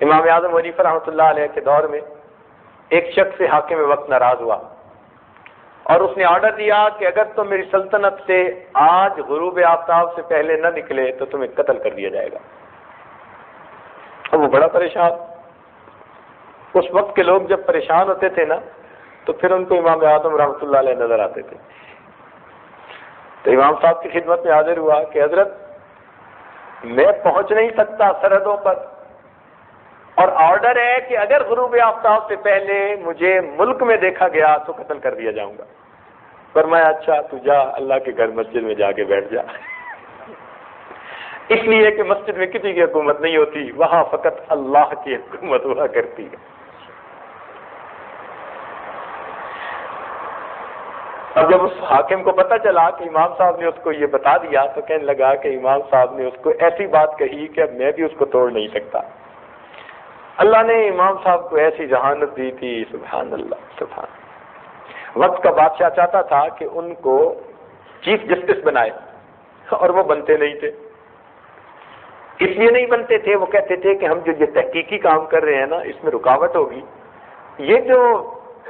امام اعظم حنیفہ رحمۃ اللہ علیہ کے دور میں ایک شخص سے حاکم وقت ناراض ہوا اور اس نے آرڈر دیا کہ اگر تم میری سلطنت سے آج غروب آفتاب سے پہلے نہ نکلے تو تمہیں قتل کر دیا جائے گا۔ اب وہ بڑا پریشان، اس وقت کے لوگ جب پریشان ہوتے تھے نا تو پھر ان کو امام اعظم رحمۃ اللہ علیہ نظر آتے تھے، تو امام صاحب کی خدمت میں حاضر ہوا کہ حضرت میں پہنچ نہیں سکتا سرحدوں پر، اور آرڈر ہے کہ اگر غروب آفتاب سے پہلے مجھے ملک میں دیکھا گیا تو قتل کر دیا جاؤں گا۔ فرمایا اچھا تو جا اللہ کے گھر مسجد میں جا کے بیٹھ جا، اس لیے کہ مسجد میں کسی کی حکومت نہیں ہوتی، وہاں فقط اللہ کی حکومت ہوا کرتی ہے۔ اب جب اس حاکم کو پتہ چلا کہ امام صاحب نے اس کو یہ بتا دیا تو کہنے لگا کہ امام صاحب نے اس کو ایسی بات کہی کہ اب میں بھی اس کو توڑ نہیں سکتا۔ اللہ نے امام صاحب کو ایسی ذہانت دی تھی، سبحان اللہ سبحان اللہ۔ وقت کا بادشاہ چاہتا تھا کہ ان کو چیف جسٹس بنائے اور وہ بنتے نہیں تھے۔ اس لیے نہیں بنتے تھے، وہ کہتے تھے کہ ہم جو یہ تحقیقی کام کر رہے ہیں نا اس میں رکاوٹ ہوگی، یہ جو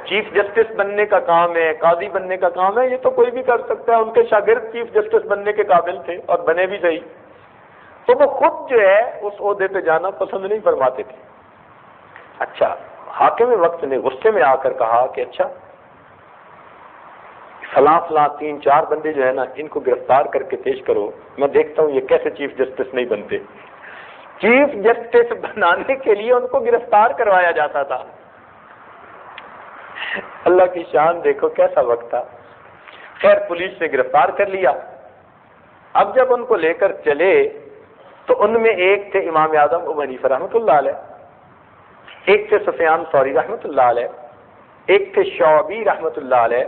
چیف جسٹس بننے کا کام ہے، قاضی بننے کا کام ہے، یہ تو کوئی بھی کر سکتا ہے۔ ان کے شاگرد چیف جسٹس بننے کے قابل تھے اور بنے بھی صحیح، تو وہ خود جو ہے اس عہدے پہ جانا پسند نہیں فرماتے تھے۔ اچھا، حاکم وقت نے غصے میں آ کر کہا کہ اچھا فلاں فلاں 3-4 بندے جو ہے نا ان کو گرفتار کر کے پیش کرو، میں دیکھتا ہوں یہ کیسے چیف جسٹس نہیں بنتے۔ چیف جسٹس بنانے کے لیے ان کو گرفتار کروایا جاتا تھا۔ اللہ کی شان دیکھو کیسا وقت تھا۔ خیر پولیس نے گرفتار کر لیا۔ اب جب ان کو لے کر چلے تو ان میں ایک تھے امام اعظم ابو حنیفہ رحمۃ اللہ علیہ، ایک تھے سفیان ثوری رحمۃ اللہ علیہ، ایک تھے شعبی رحمۃ اللہ علیہ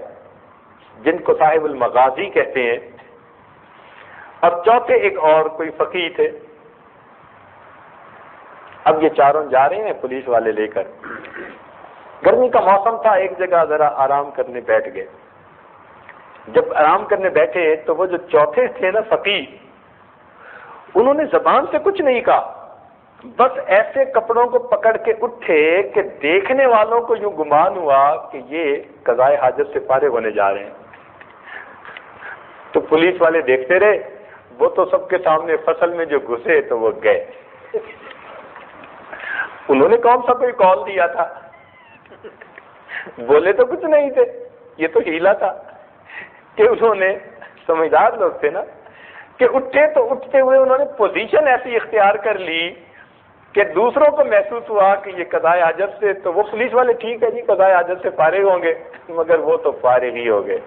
جن کو صاحب المغازی کہتے ہیں، اور چوتھے ایک اور کوئی فقیہ تھے۔ اب یہ چاروں جا رہے ہیں پولیس والے لے کر، گرمی کا موسم تھا، ایک جگہ ذرا آرام کرنے بیٹھ گئے۔ جب آرام کرنے بیٹھے تو وہ جو چوتھے تھے نا فقیہ، انہوں نے زبان سے کچھ نہیں کہا، بس ایسے کپڑوں کو پکڑ کے اٹھے کہ دیکھنے والوں کو یوں گمان ہوا کہ یہ قضائے حاجت سے فارغ ہونے جا رہے ہیں۔ تو پولیس والے دیکھتے رہے، وہ تو سب کے سامنے فصل میں جو گھسے تو وہ گئے۔ انہوں نے کون سا کوئی کال دیا تھا، بولے تو کچھ نہیں تھے، یہ تو ہیلا تھا کہ انہوں نے، سمجھدار لوگ تھے نا، کہ اٹھے تو اٹھتے ہوئے انہوں نے پوزیشن ایسی اختیار کر لی کہ دوسروں کو محسوس ہوا کہ یہ قضائے حاجت سے، تو وہ پولیس والے ٹھیک ہے جی قضائے حاجت سے فارغ ہوں گے، مگر وہ تو فارغ ہی ہو گئے۔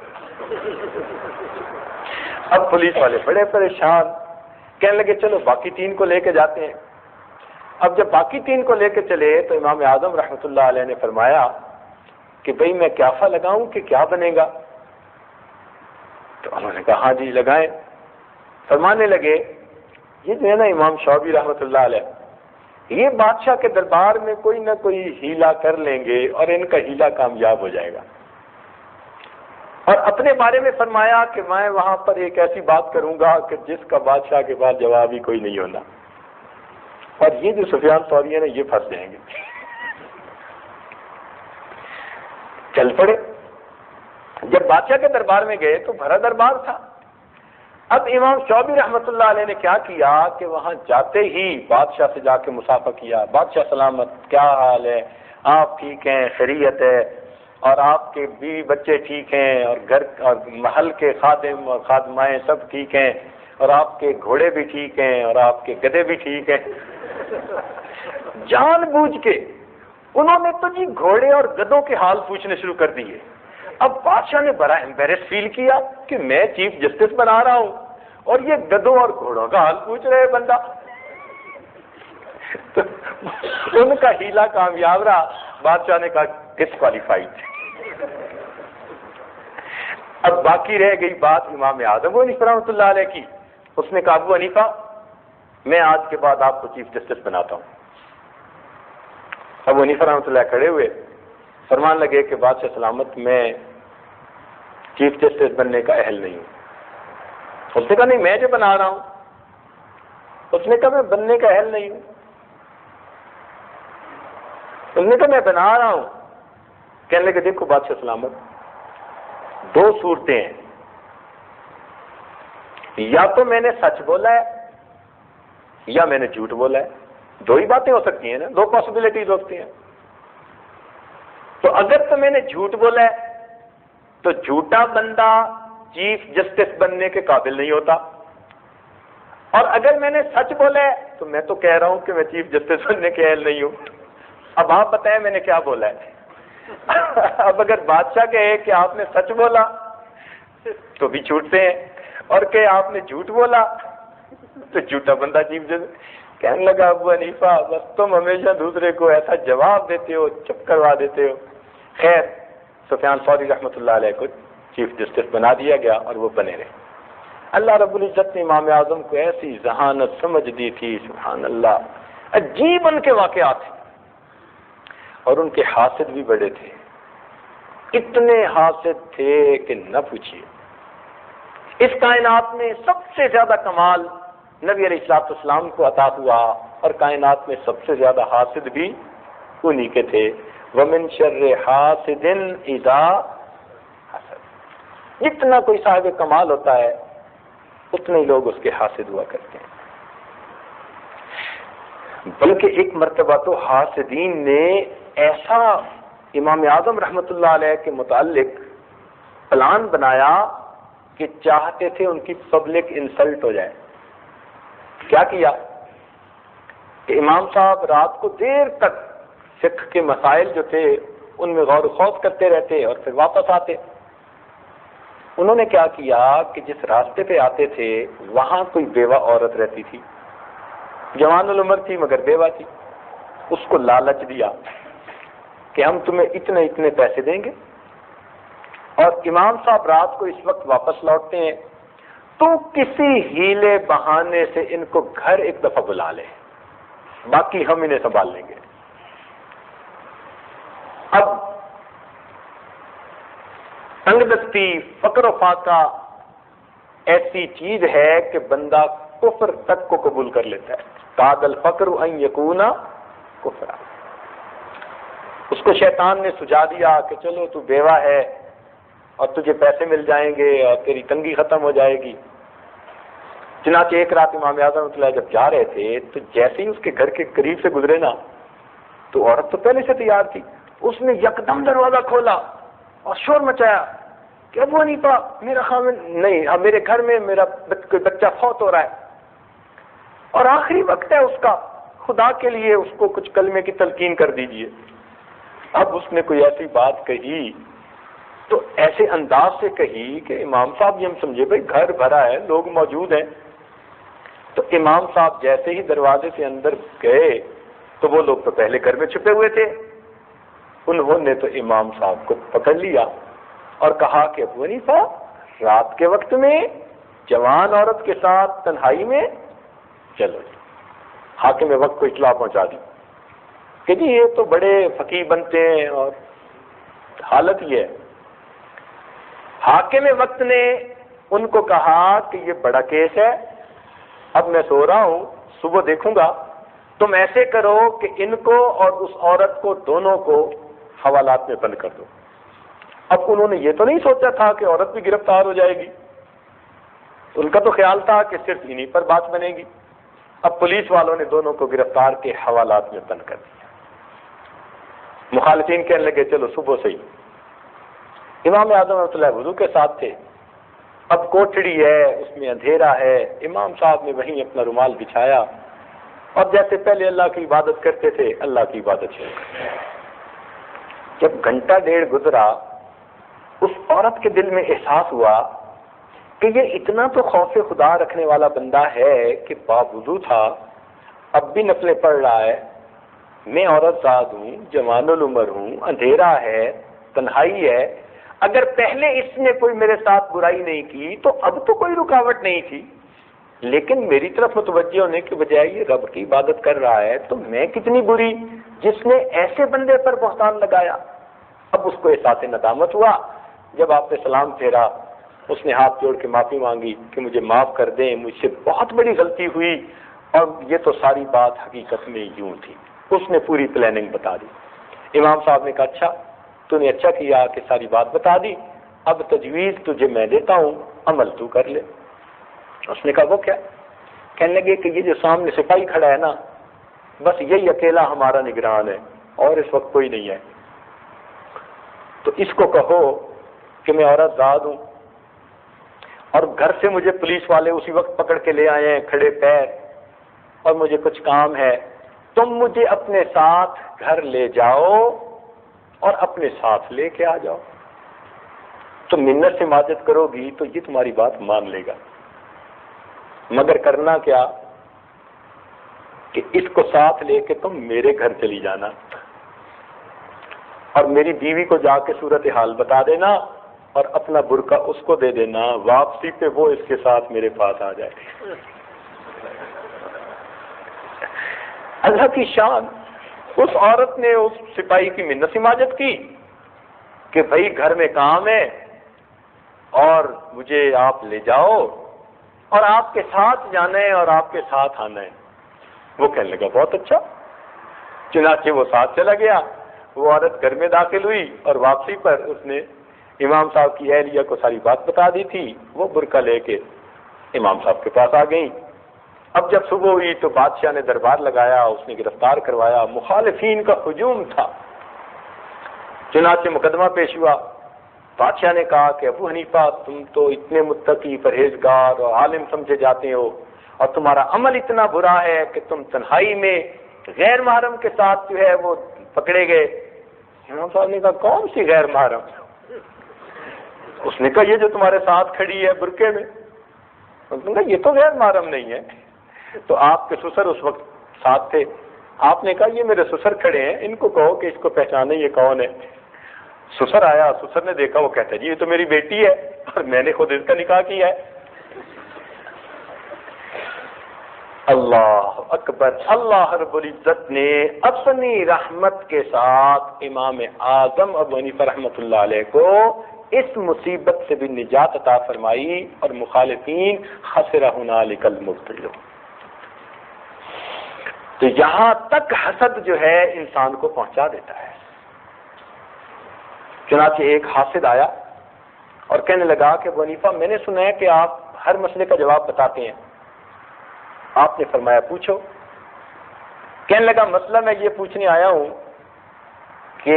اب پولیس والے بڑے پریشان، کہنے لگے چلو باقی 3 کو لے کے جاتے ہیں۔ اب جب باقی 3 کو لے کے چلے تو امام اعظم رحمۃ اللہ علیہ نے فرمایا کہ بھئی میں قیافہ لگاؤں کہ کیا بنے گا؟ تو انہوں نے کہا ہاں جی لگائیں۔ فرمانے لگے یہ جو ہے نا امام شعبی رحمۃ اللہ علیہ، یہ بادشاہ کے دربار میں کوئی نہ کوئی ہیلا کر لیں گے اور ان کا ہیلا کامیاب ہو جائے گا، اور اپنے بارے میں فرمایا کہ میں وہاں پر ایک ایسی بات کروں گا کہ جس کا بادشاہ کے پاس جواب ہی کوئی نہیں ہونا، اور یہ جو سفیان ثوری ہے نا یہ پھنس جائیں گے۔ چل پڑے۔ جب بادشاہ کے دربار میں گئے تو بھرا دربار تھا۔ اب امام شعبی رحمۃ اللہ علیہ نے کیا کیا کہ وہاں جاتے ہی بادشاہ سے جا کے مصافحہ کیا، بادشاہ سلامت، کیا حال ہے، آپ ٹھیک ہیں، خیریت ہے، اور آپ کے بیوی بچے ٹھیک ہیں، اور گھر اور محل کے خادم اور خادمائیں سب ٹھیک ہیں، اور آپ کے گھوڑے بھی ٹھیک ہیں، اور آپ کے گدھے بھی ٹھیک ہیں۔ جان بوجھ کے انہوں نے تو جی گھوڑے اور گدھوں کے حال پوچھنے شروع کر دیے۔ اب بادشاہ نے بڑا امبیرس فیل کیا کہ میں چیف جسٹس بنا رہا ہوں اور یہ گدھوں اور گھوڑوں کا حال پوچھ رہے بندہ۔ تو ان کا ہیلا کامیاب رہا، بادشاہ نے کہا ڈسکوالیفائڈ۔ اب باقی رہ گئی بات امام اعظم حنیفہ رحمۃ اللہ علیہ کی۔ اس نے کہا ابو حنیفہ میں آج کے بعد آپ کو چیف جسٹس بناتا ہوں۔ ابو حنیفہ رحمۃ اللہ کھڑے ہوئے، فرمان لگے کہ بادشاہ سلامت میں چیف جسٹس بننے کا اہل نہیں ہوں۔ اس نے کہا نہیں میں جو بنا رہا ہوں۔ اس نے کہا میں بننے کا اہل نہیں ہوں۔ انہوں نے کہا میں بنا رہا ہوں. کہنے لگے دیکھو بادشاہ سلامت، دو صورتیں ہیں، یا تو میں نے سچ بولا ہے یا میں نے جھوٹ بولا ہے. دو ہی باتیں ہو سکتی ہیں نا، دو پاسبلٹیز ہوتی ہیں. تو اگر تو میں نے جھوٹ بولا ہے تو جھوٹا بندہ چیف جسٹس بننے کے قابل نہیں ہوتا، اور اگر میں نے سچ بولا ہے تو میں تو کہہ رہا ہوں کہ میں چیف جسٹس بننے کے اہل نہیں ہوں. اب آپ بتائیں میں نے کیا بولا ہے. اب اگر بادشاہ کہے کہ آپ نے سچ بولا تو بھی چھوٹتے ہیں، اور کہ آپ نے جھوٹ بولا تو جھوٹا بندہ چیف جسٹس. کہنے لگا ابو حنیفہ بس تم ہمیشہ دوسرے کو ایسا جواب دیتے ہو، چپ کروا دیتے ہو. خیر سفیان ثوری رحمۃ اللہ علیہ کو چیف جسٹس بنا دیا گیا اور وہ بنے رہے. اللہ رب العزت نے امام اعظم کو ایسی ذہانت سمجھ دی تھی، سبحان اللہ، عجیب ان کے واقعات تھے. اور ان کے حاسد بھی بڑے تھے، اتنے حاسد تھے کہ نہ پوچھیے. اس کائنات میں سب سے زیادہ کمال نبی علیہ الصلوۃ والسلام کو عطا ہوا، اور کائنات میں سب سے زیادہ حاسد بھی انہی کے تھے. وَمِن شَرِّ حَاسِدٍ إِذَا حَسَدَ. جتنا کوئی صاحب کمال ہوتا ہے اتنے ہی لوگ اس کے حاسد ہوا کرتے ہیں. بلکہ ایک مرتبہ تو حاسدین نے ایسا امام اعظم رحمۃ اللہ علیہ کے متعلق پلان بنایا کہ چاہتے تھے ان کی پبلک انسلٹ ہو جائے. کیا کیا کہ امام صاحب رات کو دیر تک فقہ کے مسائل جو تھے ان میں غور و خوض کرتے رہتے اور پھر واپس آتے. انہوں نے کیا کیا کہ جس راستے پہ آتے تھے وہاں کوئی بیوہ عورت رہتی تھی، جوان العمر تھی مگر بیوہ تھی. اس کو لالچ دیا کہ ہم تمہیں اتنے اتنے پیسے دیں گے، اور امام صاحب رات کو اس وقت واپس لوٹتے ہیں تو کسی ہیلے بہانے سے ان کو گھر ایک دفعہ بلا لیں، باقی ہم انہیں سنبھال لیں گے. اب تنگ دستی، فقر و فاقہ ایسی چیز ہے کہ بندہ کفر تک کو قبول کر لیتا ہے. کاد الفقر ان یکون کفرا. اس کو شیطان نے سجا دیا کہ چلو تو بیوہ ہے اور تجھے پیسے مل جائیں گے اور تیری تنگی ختم ہو جائے گی. چنانچہ ایک رات امام اعظم جب جا رہے تھے تو جیسے ہی اس کے گھر کے قریب سے گزرے نا تو عورت تو پہلے سے تیار تھی. اس نے یکدم دروازہ کھولا اور شور مچایا کہ ابو حنیفہ میرا خامن نہیں، اب میرے گھر میں میرا کوئی بچہ فوت ہو رہا ہے اور آخری وقت ہے اس کا، خدا کے لیے اس کو کچھ کلمے کی تلقین کر دیجئے. اب اس نے کوئی ایسی بات کہی تو ایسے انداز سے کہی کہ امام صاحب یہ ہم سمجھے بھائی گھر بھرا ہے، لوگ موجود ہیں. تو امام صاحب جیسے ہی دروازے سے اندر گئے تو وہ لوگ تو پہلے گھر میں چھپے ہوئے تھے. انہوں نے تو امام صاحب کو پکڑ لیا اور کہا کہ ابو حنیفہ رات کے وقت میں جوان عورت کے ساتھ تنہائی میں، چلو جی. حاکم وقت کو اطلاع پہنچا دی کہ جی یہ تو بڑے فقیہ بنتے ہیں، اور حالت یہ ہے. حاکم وقت نے ان کو کہا کہ یہ بڑا کیس ہے، اب میں سو رہا ہوں، صبح دیکھوں گا. تم ایسے کرو کہ ان کو اور اس عورت کو دونوں کو حوالات میں بند کر دو. اب انہوں نے یہ تو نہیں سوچا تھا کہ عورت بھی گرفتار ہو جائے گی، ان کا تو خیال تھا کہ صرف انہی پر بات بنے گی. اب پولیس والوں نے دونوں کو گرفتار کے حوالات میں بند کر دیا. مخالفین کہنے لگے چلو صبح سے ہی. امام اعظم رحمۃ اللہ وضو کے ساتھ تھے. اب کوٹڑی ہے، اس میں اندھیرا ہے. امام صاحب نے وہیں اپنا رومال بچھایا اور جیسے پہلے اللہ کی عبادت کرتے تھے اللہ کی عبادت شروع کر. جب گھنٹہ ڈیڑھ گزرا اس عورت کے دل میں احساس ہوا کہ یہ اتنا تو خوف خدا رکھنے والا بندہ ہے کہ باوضو تھا، اب بھی نفلیں پڑھ رہا ہے. میں عورت زاد ہوں، جوان العمر ہوں، اندھیرا ہے، تنہائی ہے. اگر پہلے اس نے کوئی میرے ساتھ برائی نہیں کی تو اب تو کوئی رکاوٹ نہیں تھی، لیکن میری طرف متوجہ ہونے کے بجائے یہ رب کی عبادت کر رہا ہے تو میں کتنی بری جس نے ایسے بندے پر بہتان لگایا. اب اس کو احساس ندامت ہوا. جب آپ نے سلام پھیرا اس نے ہاتھ جوڑ کے معافی مانگی کہ مجھے معاف کر دیں، مجھ سے بہت بڑی غلطی ہوئی، اور یہ تو ساری بات حقیقت میں یوں تھی. اس نے پوری پلاننگ بتا دی. امام صاحب نے کہا اچھا تو نے اچھا کیا کہ ساری بات بتا دی، اب تجویز تجھے میں دیتا ہوں، عمل تو کر لے۔ اس نے کہا وہ کیا؟ کہنے لگے کہ یہ جو سامنے سپاہی کھڑا ہے نا، بس یہی اکیلا ہمارا نگران ہے اور اس وقت کوئی نہیں ہے، تو اس کو کہو کہ میں عورت زاد ہوں اور گھر سے مجھے پولیس والے اسی وقت پکڑ کے لے آئے ہیں کھڑے پیر، اور مجھے کچھ کام ہے، تم مجھے اپنے ساتھ گھر لے جاؤ اور اپنے ساتھ لے کے آ جاؤ، تم منت سے ماجت کرو گی تو یہ تمہاری بات مان لے گا، مگر کرنا کیا کہ اس کو ساتھ لے کے تم میرے گھر چلی جانا اور میری بیوی کو جا کے صورتحال بتا دینا اور اپنا برقع اس کو دے دینا، واپسی پہ وہ اس کے ساتھ میرے پاس آ جائے۔ اللہ کی شان، اس عورت نے اس سپاہی کی منت سماجت کی کہ بھائی گھر میں کام ہے اور مجھے آپ لے جاؤ اور آپ کے ساتھ جانا ہے اور آپ کے ساتھ آنا ہے۔ وہ کہنے لگا بہت اچھا، چنانچہ وہ ساتھ چلا گیا۔ وہ عورت گھر میں داخل ہوئی اور واپسی پر اس نے امام صاحب کی اہلیہ کو ساری بات بتا دی تھی، وہ برقع لے کے امام صاحب کے پاس آ گئیں۔ اب جب صبح ہوئی تو بادشاہ نے دربار لگایا، اس نے گرفتار کروایا، مخالفین کا ہجوم تھا، چنانچہ مقدمہ پیش ہوا۔ بادشاہ نے کہا کہ ابو حنیفہ تم تو اتنے متقی پرہیزگار اور عالم سمجھے جاتے ہو اور تمہارا عمل اتنا برا ہے کہ تم تنہائی میں غیر محرم کے ساتھ جو ہے وہ پکڑے گئے۔ امام صاحب نے کہا کون سی غیر محرم؟ اس نے کہا یہ جو تمہارے ساتھ کھڑی ہے برقعے میں۔ اس نے کہا یہ تو غیر محرم نہیں ہے۔ تو آپ کے سسر اس وقت ساتھ تھے، آپ نے کہا یہ میرے سسر کھڑے ہیں، ان کو کہو کہ اس کو پہچانے یہ کون ہے۔ سسر آیا، سسر نے دیکھا، وہ کہتا ہے جی یہ تو میری بیٹی ہے اور میں نے خود اس کا نکاح کیا ہے۔ اللہ اکبر! اللہ رب العزت نے اپنی رحمت کے ساتھ امام اعظم ابو حنیفہ رحمۃ اللہ علیہ کو اس مصیبت سے بھی نجات عطا فرمائی، اور مخالفین خسر ہنالک المبطلون۔ تو یہاں تک حسد جو ہے انسان کو پہنچا دیتا ہے۔ چنانچہ ایک حاسد آیا اور کہنے لگا کہ ابو حنیفہ میں نے سنا ہے کہ آپ ہر مسئلے کا جواب بتاتے ہیں۔ آپ نے فرمایا پوچھو۔ کہنے لگا مسئلہ میں یہ پوچھنے آیا ہوں کہ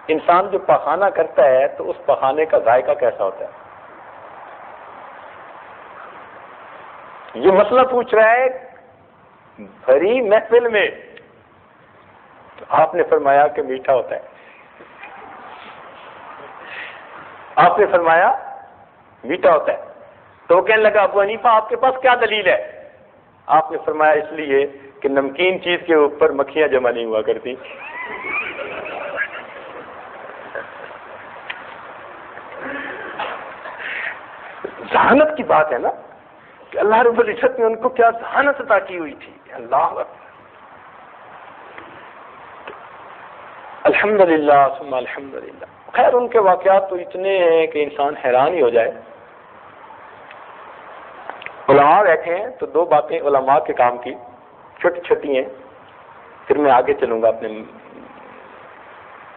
انسان جو پخانہ کرتا ہے تو اس پخانے کا ذائقہ کیسا ہوتا ہے؟ یہ مسئلہ پوچھ رہا ہے بھری محفل میں۔ تو آپ نے فرمایا کہ میٹھا ہوتا ہے۔ آپ نے فرمایا میٹھا ہوتا ہے۔ تو وہ کہنے لگا ابو حنیفہ آپ کے پاس کیا دلیل ہے؟ آپ نے فرمایا اس لیے کہ نمکین چیز کے اوپر مکھیاں جمع نہیں ہوا کرتی۔ ذہانت کی بات ہے نا کہ اللہ رب العزت نے ان کو کیا ذہانت عطا کی ہوئی تھی۔ اللہ الحمدللہ ثم الحمدللہ۔ خیر ان کے واقعات تو اتنے ہیں کہ انسان حیران ہی ہو جائے۔ علماء بیٹھے ہیں تو دو باتیں علماء کے کام کی چھوٹی چھوٹی ہیں، پھر میں آگے چلوں گا اپنے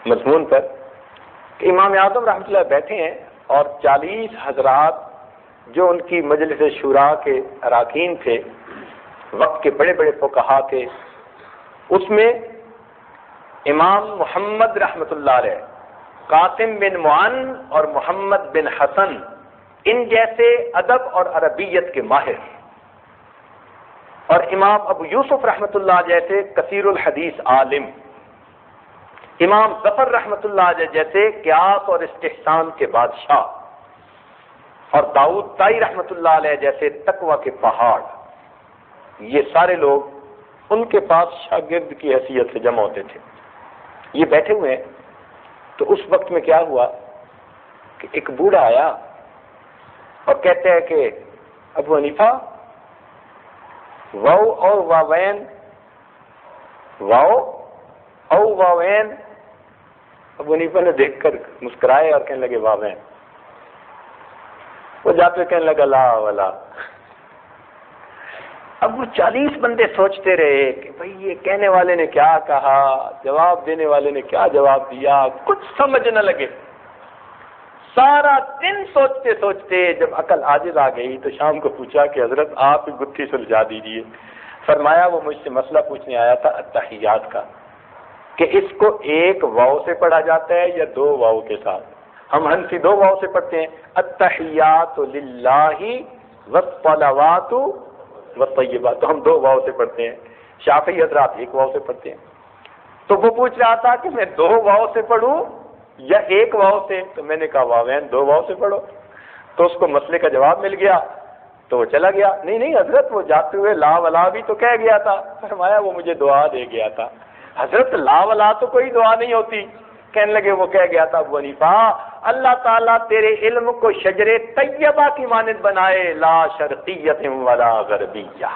مضمون پر، کہ امام اعظم رحمۃ اللہ بیٹھے ہیں اور 40 حضرات جو ان کی مجلس شورا کے اراکین تھے، وقت کے بڑے بڑے فقہا تھے، اس میں امام محمد رحمۃ اللہ علیہ، قاسم بن معن اور محمد بن حسن، ان جیسے ادب اور عربیت کے ماہر، اور امام ابو یوسف رحمۃ اللہ جیسے کثیر الحدیث عالم، امام ظفر رحمۃ اللہ جیسے قیاس اور استحسان کے بادشاہ، اور داؤد طائی رحمۃ اللہ علیہ جیسے تقوی کے پہاڑ، یہ سارے لوگ ان کے پاس شاگرد کی حیثیت سے جمع ہوتے تھے۔ یہ بیٹھے ہوئے ہیں تو اس وقت میں کیا ہوا کہ ایک بوڑھا آیا اور کہتے ہیں کہ ابو حنیفہ واو اور واوین، واو او واوین۔ ابو حنیفہ نے دیکھ کر مسکرائے اور کہنے لگے واوین۔ وہ جاتے کہنے لگا لا ولا۔ اب وہ 40 بندے سوچتے رہے کہ بھئی یہ کہنے والے نے کیا کہا، جواب دینے والے نے کیا جواب دیا، کچھ سمجھ نہ لگے۔ سارا دن سوچتے سوچتے جب عقل عاجز آ گئی تو شام کو پوچھا کہ حضرت آپ ہی گتھی سلجھا دیجیے۔ فرمایا وہ مجھ سے مسئلہ پوچھنے آیا تھا التحیات کا، کہ اس کو ایک واو سے پڑھا جاتا ہے یا 2 واو کے ساتھ؟ ہم حنفی 2 واو سے پڑھتے ہیں، التحیات للہ والصلوات والطیبات، تو ہم 2 واو سے پڑھتے ہیں۔ شافعی حضرات 1 واو سے پڑھتے ہیں۔ تو وہ پوچھ رہا تھا کہ میں 2 واو سے پڑھوں یا 1 واو سے؟ تو میں نے کہا واوین 2 واو سے پڑھو۔ تو اس کو مسئلے کا جواب مل گیا تو وہ چلا گیا۔ نہیں حضرت وہ جاتے ہوئے لا ولا بھی تو کہہ گیا تھا۔ فرمایا وہ مجھے دعا دے گیا تھا۔ حضرت لا ولا تو کوئی دعا نہیں ہوتی۔ کہنے لگے وہ کہہ گیا تھا ابو حنیفہ اللہ تعالیٰ تیرے علم کو شجر طیبہ کی مانند بنائے، لا شرقیت ولا غربیہ۔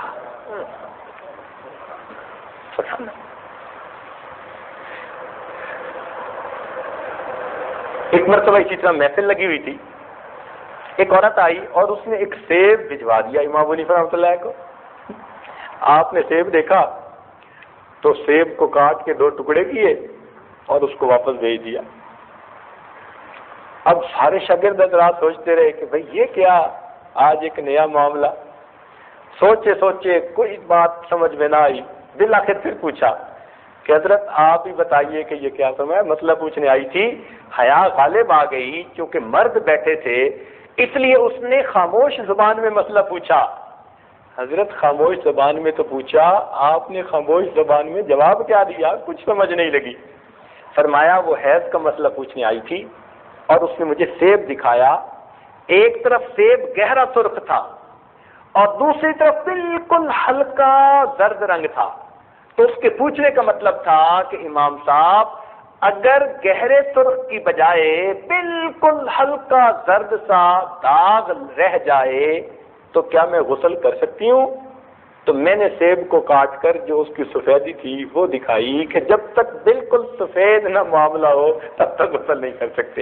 ایک مرتبہ اسی طرح محفل لگی ہوئی تھی، ایک عورت آئی اور اس نے ایک سیب بھجوا دیا امام ابو حنیفہ رحمۃ اللہ کو۔ آپ نے سیب دیکھا تو سیب کو کاٹ کے 2 ٹکڑے کیے اور اس کو واپس بھیج دیا۔ اب سارے شاگرد حضرات سوچتے رہے کہ بھئی یہ کیا، آج ایک نیا معاملہ۔ سوچے سوچے کوئی بات سمجھ میں نہ آئی، بالآخر پھر پوچھا کہ حضرت آپ ہی بتائیے کہ یہ کیا سمجھا؟ مسئلہ پوچھنے آئی تھی، حیا غالب آ گئی، کیونکہ مرد بیٹھے تھے اس لیے اس نے خاموش زبان میں مسئلہ پوچھا۔ حضرت خاموش زبان میں تو پوچھا، آپ نے خاموش زبان میں جواب کیا دیا؟ کچھ سمجھ نہیں لگی۔ فرمایا وہ حیض کا مسئلہ پوچھنے آئی تھی اور اس نے مجھے سیب دکھایا، ایک طرف سیب گہرا سرخ تھا اور دوسری طرف بالکل ہلکا زرد رنگ تھا۔ تو اس کے پوچھنے کا مطلب تھا کہ امام صاحب اگر گہرے سرخ کی بجائے بالکل ہلکا زرد سا داغ رہ جائے تو کیا میں غسل کر سکتی ہوں؟ تو میں نے سیب کو کاٹ کر جو اس کی سفیدی تھی وہ دکھائی کہ جب تک بالکل سفید نہ معاملہ ہو تب تک غسل نہیں کر سکتے۔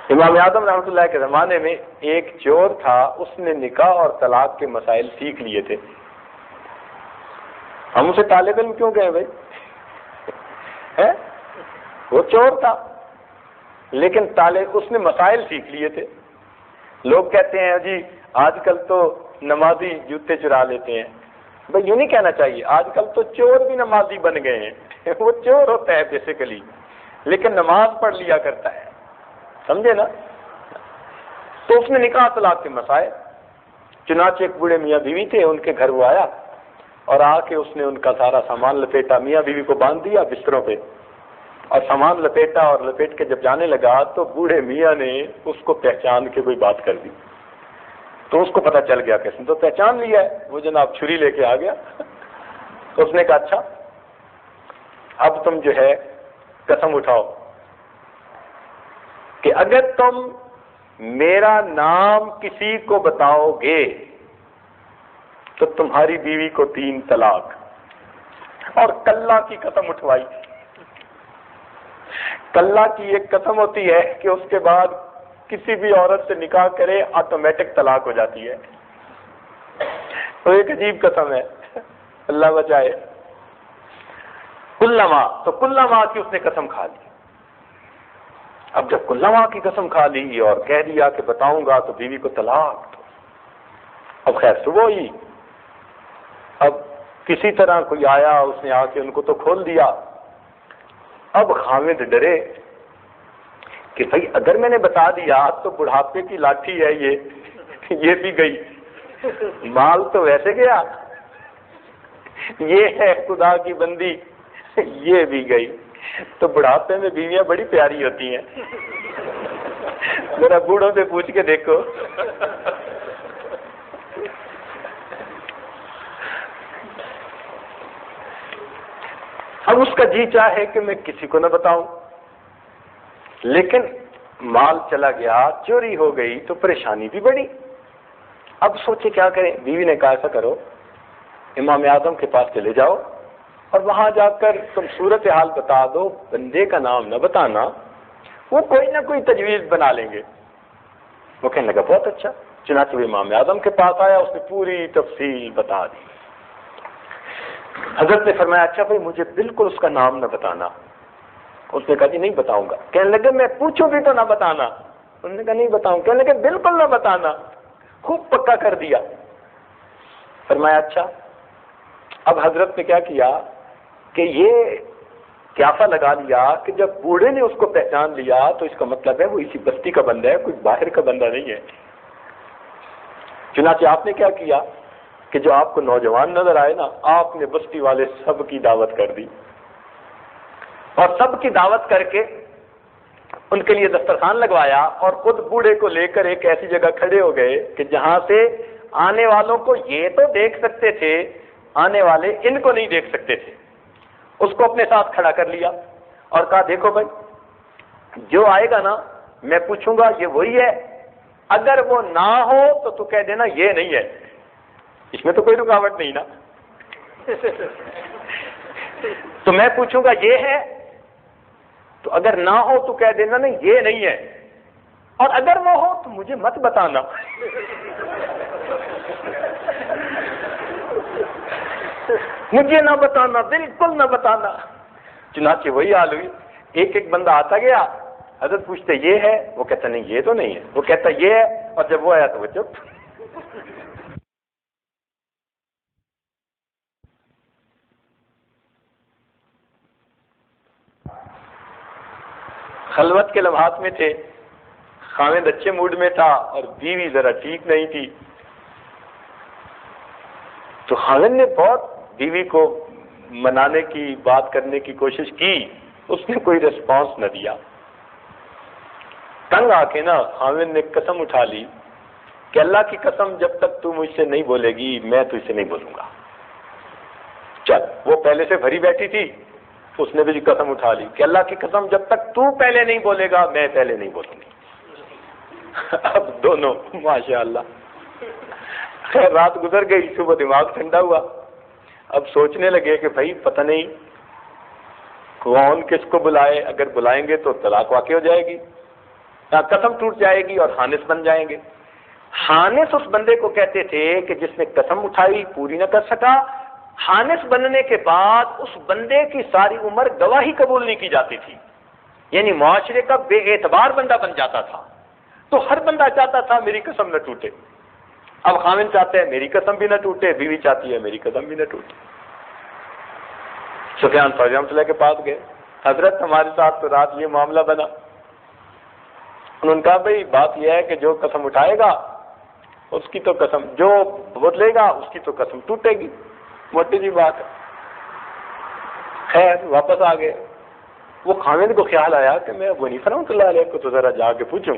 امام اعظم رحمۃ اللہ کے زمانے میں ایک چور تھا، اس نے نکاح اور طلاق کے مسائل سیکھ لیے تھے۔ ہم اسے طالب علم کیوں کہیں بھائی؟ وہ چور تھا لیکن اس نے مسائل سیکھ لیے تھے۔ لوگ کہتے ہیں جی آج کل تو نمازی جوتے چرا لیتے ہیں، بھائی یوں نہیں کہنا چاہیے، آج کل تو چور بھی نمازی بن گئے ہیں۔ وہ چور ہوتا ہے بیسیکلی لیکن نماز پڑھ لیا کرتا ہے، سمجھے نا؟ تو اس نے نکاح طلاق کے مسائل، چنانچہ ایک بوڑھے میاں بیوی تھے، ان کے گھر وہ آیا اور آ کے اس نے ان کا سارا سامان لپیٹا، میاں بیوی کو باندھ دیا بستروں پہ اور سامان لپیٹا، اور لپیٹ کے جب جانے لگا تو بوڑھے میاں نے اس کو پہچان کے کوئی بات کر دی۔ تو اس کو پتہ چل گیا کہ اس نے تو پہچان لیا ہے، وہ جناب چھری لے کے آ گیا۔ تو اس نے کہا اچھا اب تم جو ہے قسم اٹھاؤ کہ اگر تم میرا نام کسی کو بتاؤ گے تو تمہاری بیوی کو 3 طلاق۔ اور کلہ کی قسم اٹھوائی۔ کلہ کی ایک قسم ہوتی ہے کہ اس کے بعد کسی بھی عورت سے نکاح کرے آٹومیٹک طلاق ہو جاتی ہے، تو ایک عجیب قسم ہے، اللہ بچائے۔ کلما کی اس نے قسم کھا لی۔ اب جب کلما کی قسم کھا لی اور کہہ دیا کہ بتاؤں گا تو بیوی کو طلاق، اب خیر صبح ہوئی، اب کسی طرح کوئی آیا، اس نے آ کے ان کو تو کھول دیا۔ اب خامد ڈرے کہ بھئی اگر میں نے بتا دیا تو بڑھاپے کی لاٹھی ہے یہ بھی گئی، مال تو ویسے گیا، یہ ہے خدا کی بندی یہ بھی گئی۔ تو بڑھاپے میں بیویاں بڑی پیاری ہوتی ہیں، ذرا بوڑھوں سے پوچھ کے دیکھو۔ اب اس کا جی چاہے کہ میں کسی کو نہ بتاؤں، لیکن مال چلا گیا، چوری ہو گئی تو پریشانی بھی بڑی۔ اب سوچے کیا کریں؟ بیوی نے کہا ایسا کرو، امام اعظم کے پاس چلے جاؤ اور وہاں جا کر تم صورتحال بتا دو، بندے کا نام نہ بتانا، وہ کوئی نہ کوئی تجویز بنا لیں گے۔ وہ کہنے لگا بہت اچھا۔ چنانچہ وہ امام اعظم کے پاس آیا، اس نے پوری تفصیل بتا دی۔ حضرت نے فرمایا اچھا بھائی مجھے بالکل اس کا نام نہ بتانا۔ اس نے کہا جی نہیں بتاؤں گا۔ کہنے لگے میں پوچھوں بھی تو نہ بتانا۔ انہوں نے کہا نہیں بتاؤں۔ کہنے لگے بالکل نہ بتانا۔ خوب پکا کر دیا۔ فرمایا اچھا۔ اب حضرت نے کیا کیا کہ یہ قیافہ لگا لیا کہ جب بوڑھے نے اس کو پہچان لیا تو اس کا مطلب ہے وہ اسی بستی کا بندہ ہے، کوئی باہر کا بندہ نہیں ہے۔ چنانچہ آپ نے کیا کیا کہ جو آپ کو نوجوان نظر آئے نا، آپ نے بستی والے سب کی دعوت کر دی، اور سب کی دعوت کر کے ان کے لیے دسترخوان لگوایا، اور خود بوڑھے کو لے کر ایک ایسی جگہ کھڑے ہو گئے کہ جہاں سے آنے والوں کو یہ تو دیکھ سکتے تھے، آنے والے ان کو نہیں دیکھ سکتے تھے۔ اس کو اپنے ساتھ کھڑا کر لیا اور کہا دیکھو بھائی جو آئے گا نا میں پوچھوں گا یہ وہی ہے، اگر وہ نہ ہو تو کہہ دینا یہ نہیں ہے۔ اس میں تو کوئی رکاوٹ نہیں نا۔ تو میں پوچھوں گا یہ ہے، تو اگر نہ ہو تو کہہ دینا نہیں یہ نہیں ہے، اور اگر وہ ہو تو مجھے مت بتانا۔ مجھے نہ بتانا، بالکل نہ بتانا۔ چنانچہ وہی حال ہوئی، ایک ایک بندہ آتا گیا، حضرت پوچھتے یہ ہے، وہ کہتا نہیں یہ تو نہیں ہے، وہ کہتا یہ ہے، اور جب وہ آیا تو وہ چپ۔ خلوت کے لمحات میں تھے، خاوند اچھے موڈ میں تھا اور بیوی ذرا ٹھیک نہیں تھی، تو خاوند نے بہت بیوی کو منانے کی بات کرنے کی کوشش کی، اس نے کوئی ریسپانس نہ دیا۔ تنگ آ کے نا خاوند نے قسم اٹھا لی کہ اللہ کی قسم جب تک تو مجھ سے نہیں بولے گی میں تجھ سے نہیں بولوں گا۔ چل، وہ پہلے سے بھری بیٹھی تھی، اس نے بھی قسم اٹھا لی کہ اللہ کی قسم جب تک تو پہلے نہیں بولے گا میں پہلے نہیں بولوں گی۔ اب دونوں ماشاءاللہ، خیر رات گزر گئی، صبح دماغ ٹھنڈا ہوا، اب سوچنے لگے کہ بھائی پتہ نہیں کون کس کو بلائے، اگر بلائیں گے تو طلاق واقع ہو جائے گی، قسم ٹوٹ جائے گی اور حانث بن جائیں گے۔ حانث اس بندے کو کہتے تھے کہ جس نے قسم اٹھائی پوری نہ کر سکا، حانث بننے کے بعد اس بندے کی ساری عمر گواہی قبول نہیں کی جاتی تھی، یعنی معاشرے کا بے اعتبار بندہ بن جاتا تھا۔ تو ہر بندہ چاہتا تھا میری قسم نہ ٹوٹے۔ اب خاوند چاہتے ہیں میری قسم بھی نہ ٹوٹے، بیوی چاہتی ہے میری قسم بھی نہ ٹوٹے۔ سفیان ثوری رحمۃ اللہ کے پاس گئے، حضرت ہمارے ساتھ تو رات یہ معاملہ بنا۔ انہوں نے کہا بھائی بات یہ ہے کہ جو قسم اٹھائے گا اس کی تو قسم، جو بدلے گا اس کی تو قسم ٹوٹے گی، موٹی سی بات ہے۔ خیر واپس آ گئے۔ وہ خاوند کو خیال آیا کہ میں ابو حنیفہ رحمۃ اللہ علیہ کو تو ذرا جا کے پوچھوں،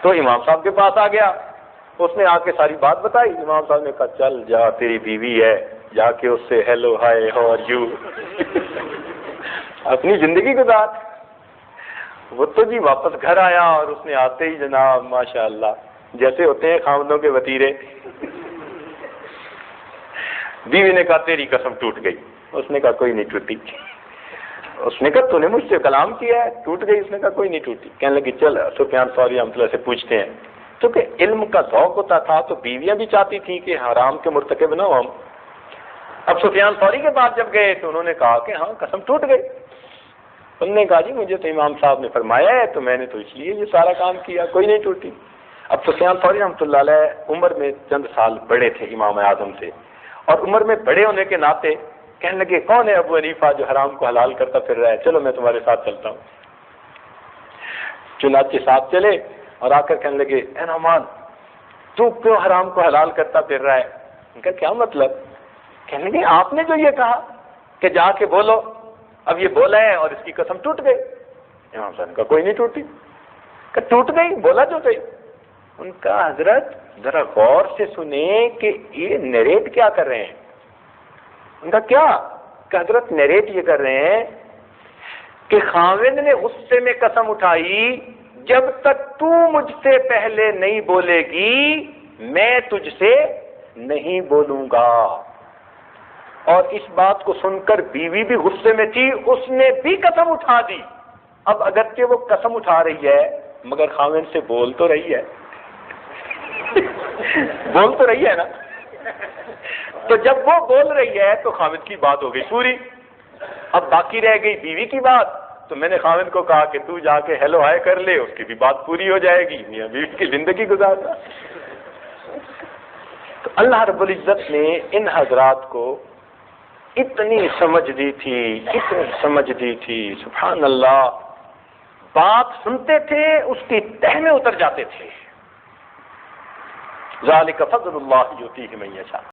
تو امام صاحب کے پاس آ گیا، اس نے آ کے ساری بات بتائی۔ امام صاحب نے کہا چل جا، تیری بیوی ہے، جا کے اس سے hello hi how are you اپنی زندگی گزار۔ وہ تو جی واپس گھر آیا اور اس نے آتے ہی جناب ماشاءاللہ جیسے ہوتے ہیں خاوندوں کے وتیرے، بیوی نے کہا تیری قسم ٹوٹ گئی۔ اس نے کہا کوئی نہیں ٹوٹی۔ اس نے کہا تو نے مجھ سے کلام کیا ہے، ٹوٹ گئی؟ اس نے کہا کوئی نہیں ٹوٹی۔ کہنے لگی چل سفیان ثوری رحمۃ اللہ سے پوچھتے ہیں، تو کہ علم کا ذوق ہوتا تھا تو بیویاں بھی چاہتی تھیں کہ حرام کے مرتکب نہ ہو ہم۔ اب سفیان ثوری کے پاس جب گئے تو انہوں نے کہا کہ ہاں قسم ٹوٹ گئی۔ انہوں نے کہا جی مجھے تو امام صاحب نے فرمایا ہے تو میں نے تو اس لیے یہ سارا کام کیا، کوئی نہیں ٹوٹی۔ اب سفیان ثوری رحمۃ اللہ علیہ عمر میں چند سال بڑے تھے امام اعظم سے، اور عمر میں بڑے ہونے کے ناطے کہنے لگے کون ہے ابو حنیفہ جو حرام کو حلال کرتا پھر رہا ہے، چلو میں تمہارے ساتھ چلتا ہوں۔ چنانچہ ساتھ چلے اور آ کر کہنے لگے اے نعمان تو کیوں حرام کو حلال کرتا پھر رہا ہے؟ ان کا کیا مطلب؟ کہنے لگے آپ نے جو یہ کہا کہ جا کے بولو، اب یہ بولا ہے اور اس کی قسم ٹوٹ گئی۔ امام صاحب کا کوئی نہیں ٹوٹی۔ کہ ٹوٹ گئی، بولا جو گئی۔ ان کا حضرت ذرا غور سے سنیں کہ یہ نیریٹ کیا کر رہے ہیں۔ ان کا کیا کہ حضرت نیریٹ یہ کر رہے ہیں کہ خاوند نے غصے میں قسم اٹھائی جب تک تو مجھ سے پہلے نہیں بولے گی میں تجھ سے نہیں بولوں گا۔ اور اس بات کو سن کر بیوی بھی غصے میں تھی، اس نے بھی قسم اٹھا دی۔ اب اگرچہ وہ قسم اٹھا رہی ہے مگر خاوند سے بول تو رہی ہے بول تو رہی ہے نا۔ تو جب وہ بول رہی ہے تو خاوند کی بات ہو گئی پوری۔ اب باقی رہ گئی بیوی کی بات، تو میں نے خاوند کو کہا کہ تو جا کے ہیلو ہائے کر لے، اس کی بھی بات پوری ہو جائے گی، میاں بیوی کی زندگی گزارنا۔ تو اللہ رب العزت نے ان حضرات کو اتنی سمجھ دی تھی، اتنی سمجھ دی تھی، سبحان اللہ، بات سنتے تھے اس کی تہ میں اتر جاتے تھے۔ ذالک فضل اللہ یؤتیہ من یشاء۔